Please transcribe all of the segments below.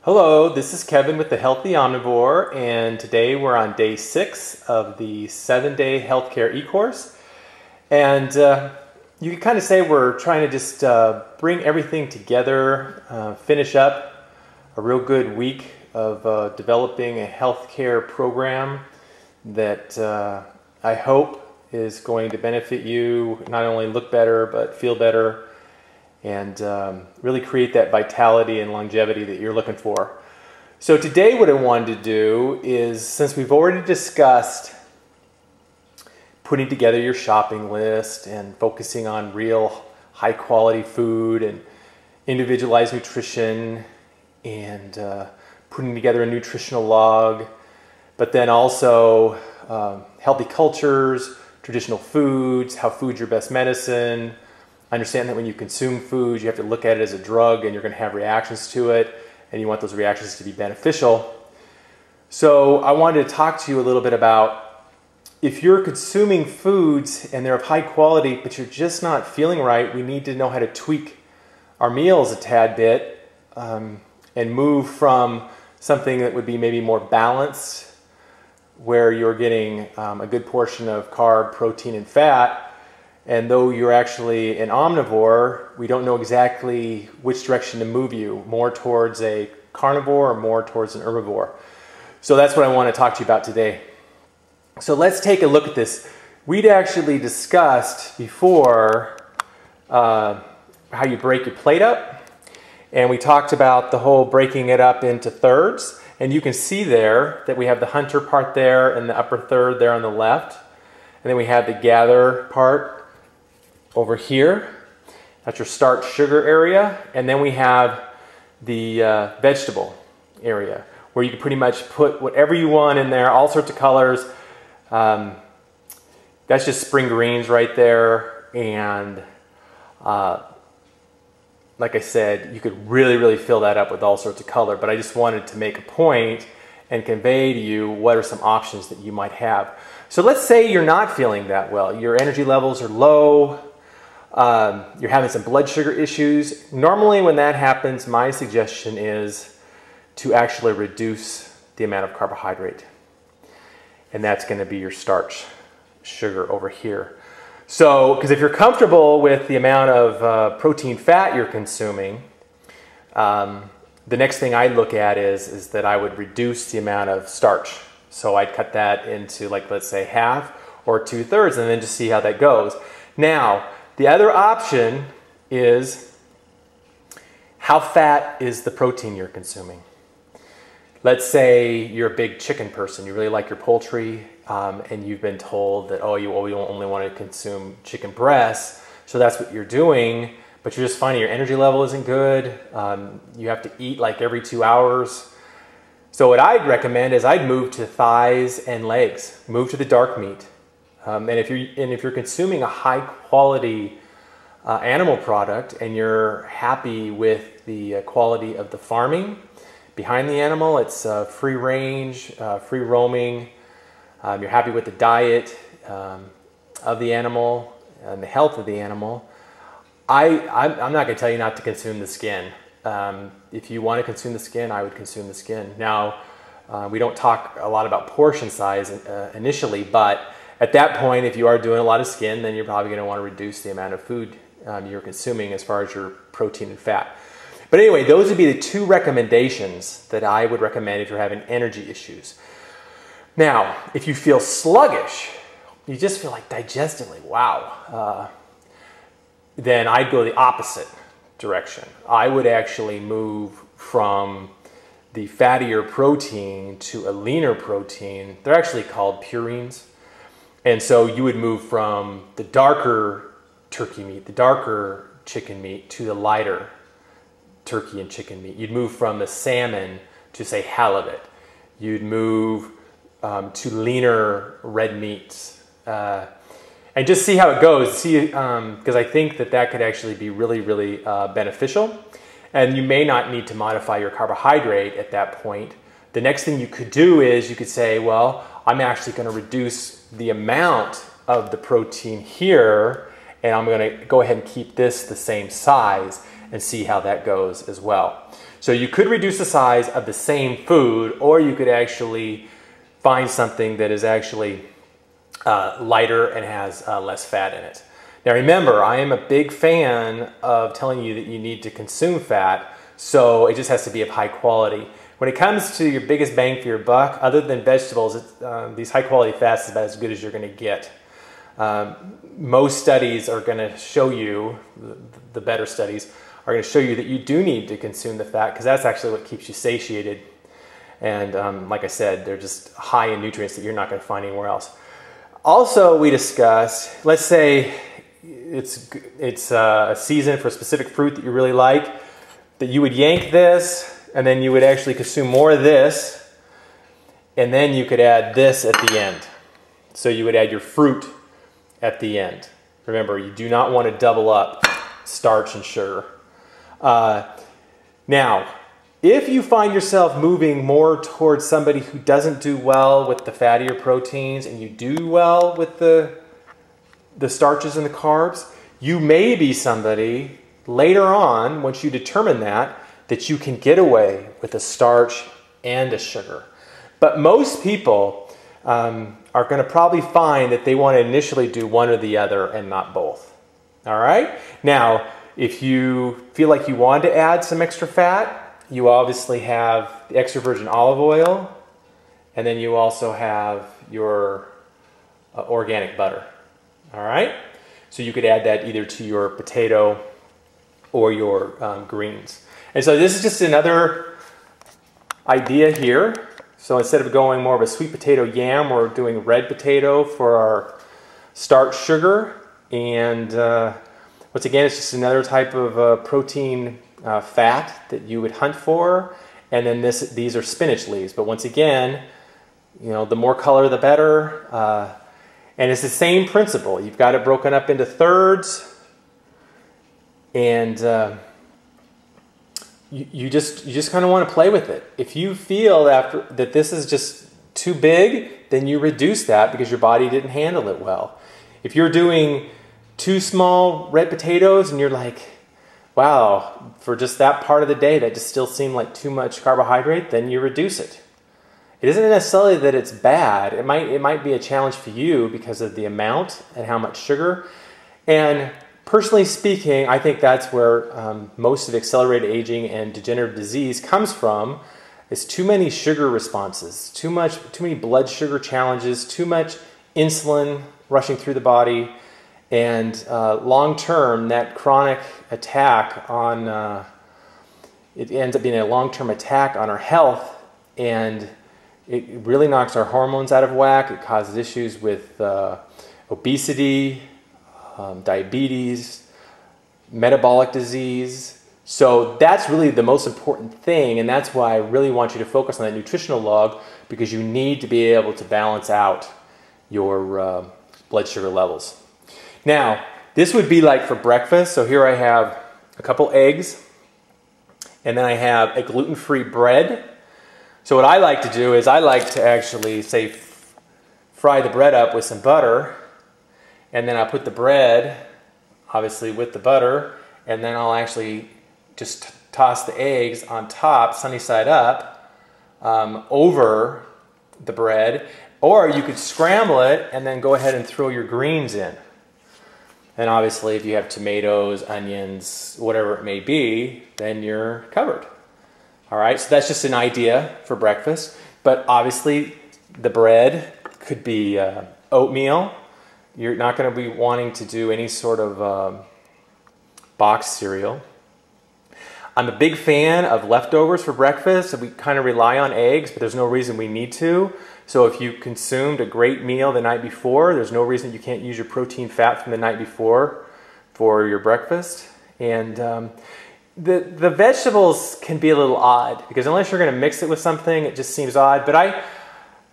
Hello, this is Kevin with The Healthy Omnivore, and today we're on day 6 of the 7-day healthcare e-course. And you can kind of say we're trying to just bring everything together, finish up a real good week of developing a healthcare program that I hope is going to benefit you, not only look better, but feel better, and really create that vitality and longevity that you're looking for. So today what I wanted to do is, since we've already discussed putting together your shopping list and focusing on real high quality food and individualized nutrition and putting together a nutritional log, but then also healthy cultures, traditional foods, how food's your best medicine. Understand that when you consume food, you have to look at it as a drug and you're going to have reactions to it, and you want those reactions to be beneficial. So I wanted to talk to you a little bit about if you're consuming foods and they're of high quality, but you're just not feeling right, we need to know how to tweak our meals a tad bit and move from something that would be maybe more balanced, where you're getting a good portion of carb, protein, and fat. And though you're actually an omnivore, we don't know exactly which direction to move you, more towards a carnivore or more towards an herbivore. So that's what I want to talk to you about today. So let's take a look at this. We'd actually discussed before how you break your plate up. And we talked about the whole breaking it up into thirds. And you can see there that we have the hunter part there and the upper third there on the left. And then we have the gather part over here. That's your starch sugar area. And then we have the vegetable area, where you can pretty much put whatever you want in there, all sorts of colors. That's just spring greens right there. And like I said, you could really fill that up with all sorts of color. But I just wanted to make a point and convey to you what are some options that you might have. So let's say you're not feeling that well. Your energy levels are low. You're having some blood sugar issues. Normally when that happens, my suggestion is to actually reduce the amount of carbohydrate. And that's going to be your starch sugar over here. So, because if you're comfortable with the amount of protein fat you're consuming, the next thing I'd look at is that I would reduce the amount of starch. So I'd cut that into, like, let's say half or 2/3, and then just see how that goes. Now, the other option is, how fat is the protein you're consuming? Let's say you're a big chicken person, you really like your poultry, and you've been told that, oh, you only want to consume chicken breasts, so that's what you're doing, but you're just finding your energy level isn't good, you have to eat like every 2 hours. So what I'd recommend is I'd move to thighs and legs, move to the dark meat. And if you're consuming a high quality animal product and you're happy with the quality of the farming behind the animal, it's free range, free roaming, you're happy with the diet of the animal and the health of the animal, I'm not going to tell you not to consume the skin. If you want to consume the skin, I would consume the skin. Now, we don't talk a lot about portion size initially, but at that point, if you are doing a lot of skin, then you're probably going to want to reduce the amount of food you're consuming as far as your protein and fat. But anyway, those would be the two recommendations that I would recommend if you're having energy issues. Now, if you feel sluggish, you just feel like digestively, wow, then I'd go the opposite direction. I would actually move from the fattier protein to a leaner protein. They're actually called purines. And so you would move from the darker turkey meat, the darker chicken meat, to the lighter turkey and chicken meat. You'd move from the salmon to, say, halibut. You'd move to leaner red meats. And just see how it goes. See, because I think that could actually be really beneficial. And you may not need to modify your carbohydrate at that point. The next thing you could do is you could say, well, I'm actually going to reduce the amount of the protein here, and I'm going to go ahead and keep this the same size and see how that goes as well. So you could reduce the size of the same food, or you could actually find something that is actually lighter and has less fat in it. Now remember, I am a big fan of telling you that you need to consume fat, so it just has to be of high quality. When it comes to your biggest bang for your buck, other than vegetables, these high quality fats is about as good as you're going to get. Most studies are going to show you, the better studies, are going to show you that you do need to consume the fat because that's actually what keeps you satiated. And like I said, they're just high in nutrients that you're not going to find anywhere else. Also, we discussed, let's say it's a season for a specific fruit that you really like, that you would yank this and then you would actually consume more of this, and then you could add this at the end. So you would add your fruit at the end. Remember, you do not want to double up starch and sugar. Now, if you find yourself moving more towards somebody who doesn't do well with the fattier proteins and you do well with the starches and the carbs, you may be somebody later on, once you determine that you can get away with a starch and a sugar. But most people are going to probably find that they want to initially do one or the other and not both. All right? Now, if you feel like you want to add some extra fat, you obviously have the extra virgin olive oil, and then you also have your organic butter. All right? So you could add that either to your potato or your greens. And so this is just another idea here. So instead of going more of a sweet potato yam, we're doing red potato for our starch sugar. And once again, it's just another type of protein fat that you would hunt for. And then these are spinach leaves. But once again, you know, the more color, the better. And it's the same principle. You've got it broken up into thirds. And you just kind of want to play with it. If you feel that this is just too big, then you reduce that because your body didn't handle it well. If you're doing 2 small red potatoes and you're like, wow, for just that part of the day that just still seemed like too much carbohydrate, then you reduce it. It isn't necessarily that it's bad. It might be a challenge for you because of the amount and how much sugar. And personally speaking, I think that's where most of accelerated aging and degenerative disease comes from, is too many sugar responses, too many blood sugar challenges, too much insulin rushing through the body, and long term, that chronic attack on, it ends up being a long-term attack on our health, and it really knocks our hormones out of whack. It causes issues with obesity, diabetes, metabolic disease. So that's really the most important thing, and that's why I really want you to focus on that nutritional log, because you need to be able to balance out your blood sugar levels. Now, this would be like for breakfast. So here I have a couple eggs, and then I have a gluten-free bread. So what I like to do is I like to actually, say, fry the bread up with some butter, and then I'll put the bread, obviously, with the butter, and then I'll actually just toss the eggs on top, sunny side up, over the bread. Or you could scramble it and then go ahead and throw your greens in. And obviously, if you have tomatoes, onions, whatever it may be, then you're covered. All right, so that's just an idea for breakfast. But obviously, the bread could be oatmeal. You're not going to be wanting to do any sort of boxed cereal. I'm a big fan of leftovers for breakfast. So we kind of rely on eggs, but there's no reason we need to. So if you consumed a great meal the night before, there's no reason you can't use your protein fat from the night before for your breakfast. And the vegetables can be a little odd, because unless you're going to mix it with something, it just seems odd. But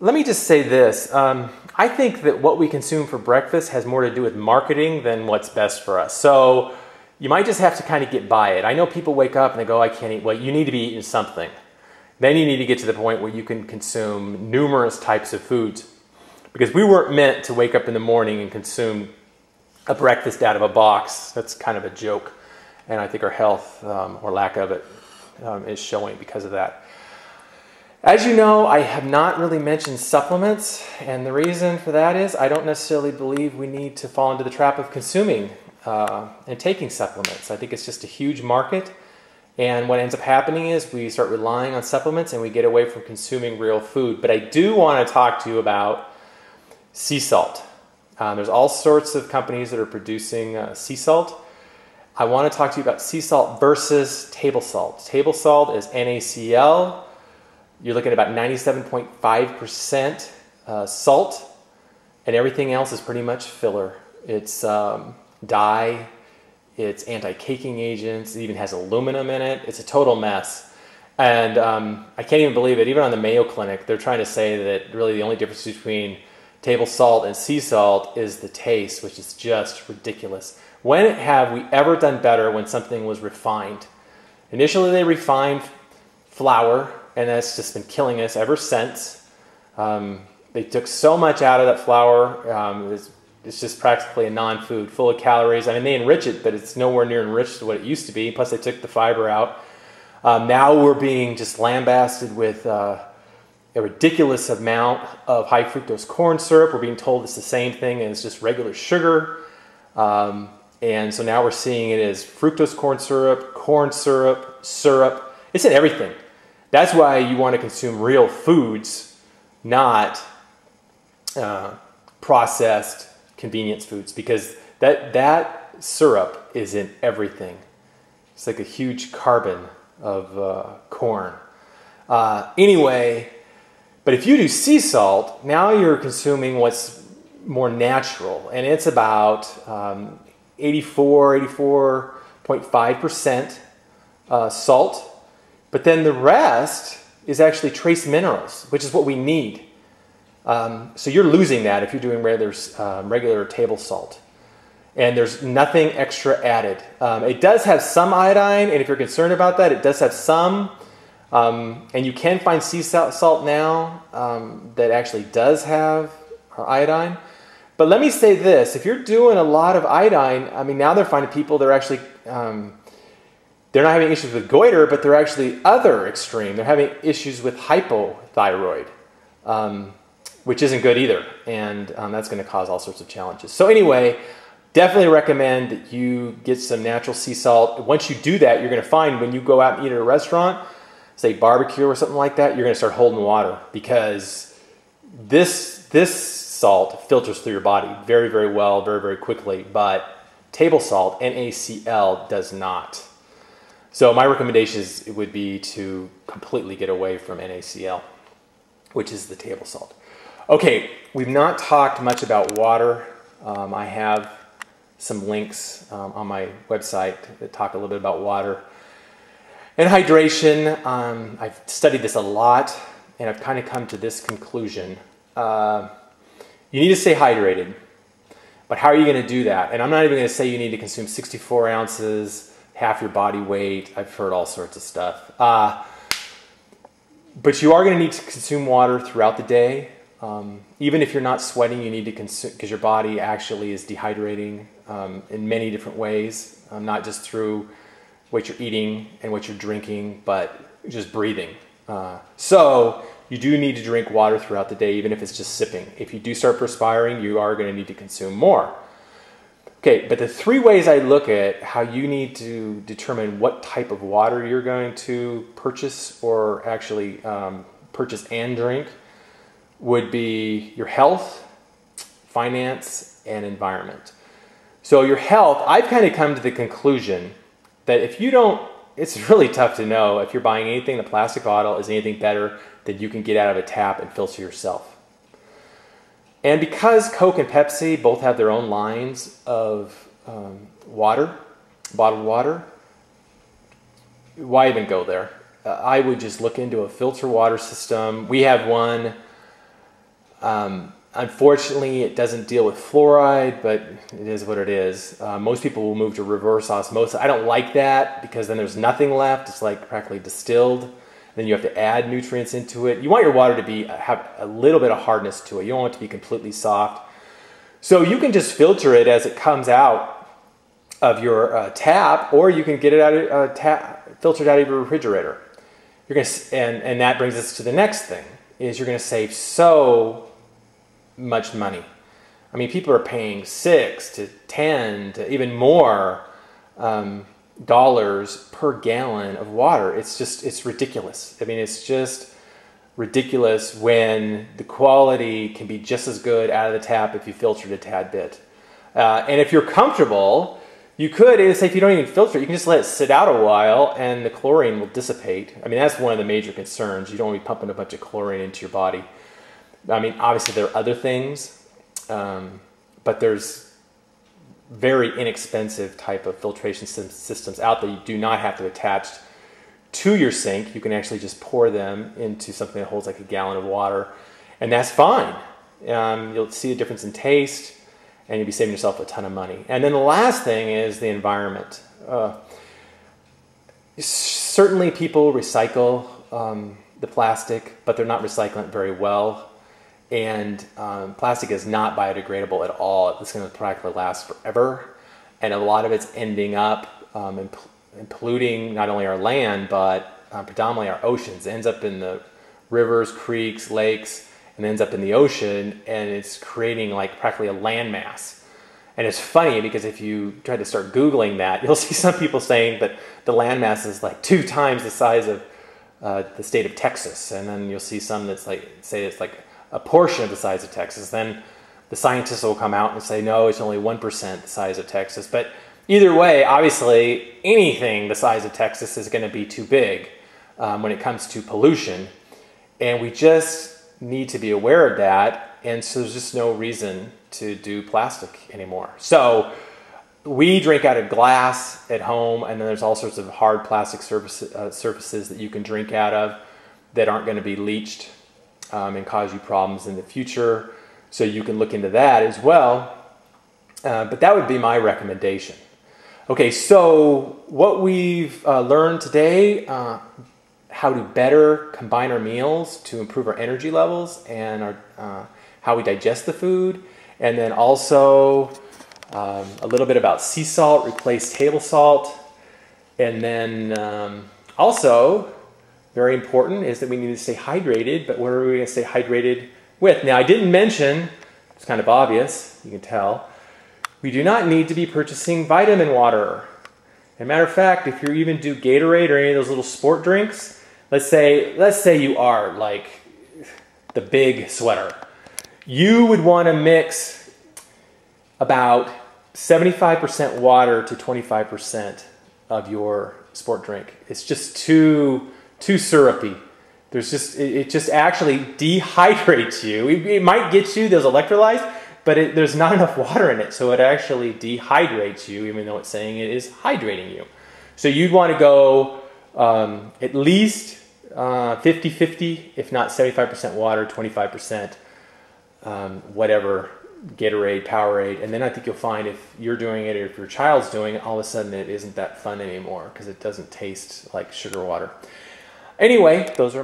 let me just say this. I think that what we consume for breakfast has more to do with marketing than what's best for us. So you might just have to kind of get by it. I know people wake up and they go, I can't eat. Well, you need to be eating something. Then you need to get to the point where you can consume numerous types of foods. Because we weren't meant to wake up in the morning and consume a breakfast out of a box. That's kind of a joke. And I think our health, or lack of it, is showing because of that. As you know, I have not really mentioned supplements, and the reason for that is I don't necessarily believe we need to fall into the trap of consuming and taking supplements. I think it's just a huge market, and what ends up happening is we start relying on supplements and we get away from consuming real food. But I do want to talk to you about sea salt. There's all sorts of companies that are producing sea salt. I want to talk to you about sea salt versus table salt. Table salt is NaCl. You're looking at about 97.5% salt, and everything else is pretty much filler. It's dye, it's anti-caking agents, it even has aluminum in it. It's a total mess. And I can't even believe it. Even on the Mayo Clinic, they're trying to say that really the only difference between table salt and sea salt is the taste, which is just ridiculous. When have we ever done better when something was refined? Initially, they refined flour, and that's just been killing us ever since. They took so much out of that flour. It's just practically a non-food, full of calories. I mean, they enrich it, but it's nowhere near enriched to what it used to be. Plus, they took the fiber out. Now we're being just lambasted with a ridiculous amount of high fructose corn syrup. We're being told it's the same thing as just regular sugar. And so now we're seeing it as fructose corn syrup, syrup. It's in everything. That's why you want to consume real foods, not processed convenience foods, because that syrup is in everything. It's like a huge carbon of corn. Anyway, but if you do sea salt, now you're consuming what's more natural, and it's about 84.5% salt. But then the rest is actually trace minerals, which is what we need. So you're losing that if you're doing regular table salt. And there's nothing extra added. It does have some iodine, and if you're concerned about that, it does have some. And you can find sea salt now that actually does have iodine. But let me say this, if you're doing a lot of iodine, I mean, now they're finding people that are actually... they're not having issues with goiter, but they're actually other extreme. They're having issues with hypothyroid, which isn't good either. And that's going to cause all sorts of challenges. So anyway, definitely recommend that you get some natural sea salt. Once you do that, you're going to find when you go out and eat at a restaurant, say barbecue or something like that, you're going to start holding water, because this salt filters through your body very, very well, very, very quickly. But table salt, NaCl, does not. So my recommendation would be to completely get away from NaCl, which is the table salt. Okay, we've not talked much about water. I have some links on my website that talk a little bit about water. And hydration, I've studied this a lot, and I've kind of come to this conclusion. You need to stay hydrated, but how are you going to do that? And I'm not even going to say you need to consume 64 ounces, half your body weight. I've heard all sorts of stuff. But you are going to need to consume water throughout the day. Even if you're not sweating, you need to consume, because your body actually is dehydrating in many different ways, not just through what you're eating and what you're drinking, but just breathing. So you do need to drink water throughout the day, even if it's just sipping. If you do start perspiring, you are going to need to consume more. Okay, but the three ways I look at how you need to determine what type of water you're going to purchase, or actually purchase and drink, would be your health, finance, and environment. So your health, I've kind of come to the conclusion that if you don't, it's really tough to know if you're buying anything in a plastic bottle is anything better than you can get out of a tap and filter yourself. And because Coke and Pepsi both have their own lines of water, bottled water, why even go there? I would just look into a filter water system. We have one. Unfortunately, it doesn't deal with fluoride, but it is what it is. Most people will move to reverse osmosis. I don't like that, because then there's nothing left. It's like practically distilled. Then you have to add nutrients into it. You want your water to have a little bit of hardness to it. You don't want it to be completely soft. So you can just filter it as it comes out of your tap, or you can get it out of filtered out of your refrigerator. You're going to, and that brings us to the next thing, is you're going to save so much money. I mean, people are paying $6 to $10 to even more dollars per gallon of water. It's ridiculous. I mean, it's just ridiculous when the quality can be just as good out of the tap if you filtered a tad bit. And if you're comfortable, you could, say if you don't even filter it, you can just let it sit out a while and the chlorine will dissipate. I mean, that's one of the major concerns. You don't want to be pumping a bunch of chlorine into your body. I mean, obviously there are other things, but there's very inexpensive type of filtration systems out there. You do not have to attach to your sink. You can actually just pour them into something that holds like a gallon of water, and that's fine. You'll see a difference in taste, and you'll be saving yourself a ton of money. And then the last thing is the environment. Certainly people recycle the plastic, but they're not recycling it very well. And plastic is not biodegradable at all. It's going to practically last forever. And a lot of it's ending up and polluting not only our land, but predominantly our oceans. It ends up in the rivers, creeks, lakes, and ends up in the ocean, and it's creating like practically a landmass. And it's funny because if you try to start Googling that, you'll see some people saying that the landmass is like 2 times the size of the state of Texas. And then you'll see some that's like, say it's like a portion of the size of Texas. Then the scientists will come out and say, no, it's only 1% the size of Texas. But either way, obviously, anything the size of Texas is going to be too big when it comes to pollution. And we just need to be aware of that. And so there's just no reason to do plastic anymore. So we drink out of glass at home, and then there's all sorts of hard plastic surfaces that you can drink out of that aren't going to be leached and cause you problems in the future. So you can look into that as well. But that would be my recommendation. Okay, so what we've learned today, how to better combine our meals to improve our energy levels and how we digest the food. And then also a little bit about sea salt, replace table salt. And then also, very important is that we need to stay hydrated, but what are we going to stay hydrated with? Now, I didn't mention, it's kind of obvious, you can tell, we do not need to be purchasing vitamin water. As a matter of fact, if you even do Gatorade or any of those little sport drinks, let's say you are like the big sweater. You would want to mix about 75% water to 25% of your sport drink. It's just too syrupy. It just actually dehydrates you. It might get you those electrolytes, but there's not enough water in it, so it actually dehydrates you, even though it's saying it is hydrating you. So you'd want to go at least 50-50, if not 75% water, 25% whatever, Gatorade, Powerade, and then I think you'll find if you're doing it or if your child's doing it, all of a sudden it isn't that fun anymore because it doesn't taste like sugar water. Anyway, those are